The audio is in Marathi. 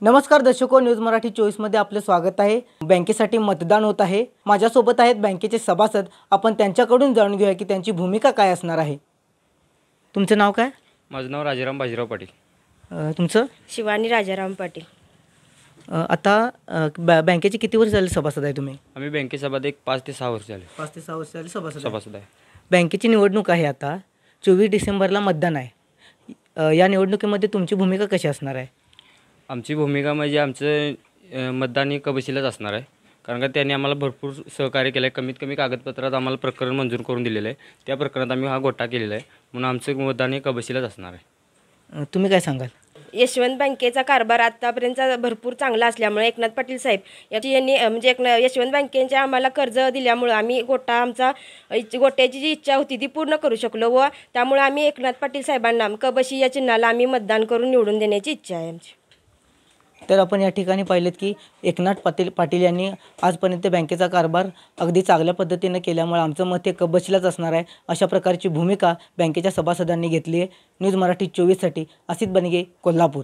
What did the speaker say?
नमस्कार दर्शको, न्यूज मराठी 24मध्ये आपले स्वागत आहे। बँकेसाठी मतदान होत आहे। माझ्यासोबत आहेत बँकेचे सभासद। आपण त्यांच्याकडून जाणून घेऊया की त्यांची भूमिका काय असणार आहे। तुमचं नाव काय? माझं नाव राजाराम बाजीराव पाटील। तुमचं? शिवानी राजाराम पाटील। आता बँकेचे किती वर्ष झाले सभासद आहे तुम्ही? आम्ही बँकेसोबत एक 5 ते 6 वर्ष झाले। 5 ते 6 वर्ष झाले सभासद आहे। बँकेची निवडणूक आहे आता 24 डिसेंबरला मतदान आहे। या निवडणुकीमध्ये तुमची भूमिका कशी असणार आहे? आमची भूमिका म्हणजे आमचं मतदान हे कबशीलाच असणार आहे, कारण का त्यांनी आम्हाला भरपूर सहकार्य केलं आहे। कमीत कमी कागदपत्रात आम्हाला प्रकरण मंजूर करून दिलेलं आहे, त्या प्रकरणात आम्ही हा गोटा केलेला आहे, म्हणून आमचं मतदान हे कबशीलाच असणार आहे। तुम्ही काय सांगाल? यशवंत बँकेचा कारभार आतापर्यंतचा भरपूर चांगला असल्यामुळे एकनाथ पाटील साहेब यांनी म्हणजे यशवंत बँकेच्या आम्हाला कर्ज दिल्यामुळे आम्ही गोट्याची जी इच्छा होती ती पूर्ण करू शकलो व त्यामुळे आम्ही एकनाथ पाटील साहेबांना कबशी या चिन्हाला आम्ही मतदान करून निवडून देण्याची इच्छा आहे आमची। तर आपण या ठिकाणी पाहिलेत की एकनाथ पाटील यांनी आजपर्यंत बँकेचा कारभार अगदी चांगल्या पद्धतीने केल्यामुळे आमचं मत हे कबशीलाच असणार आहे, अशा प्रकारची भूमिका बँकेच्या सभासदांनी घेतली आहे। न्यूज मराठी 24साठी असित बनगे, कोल्हापूर।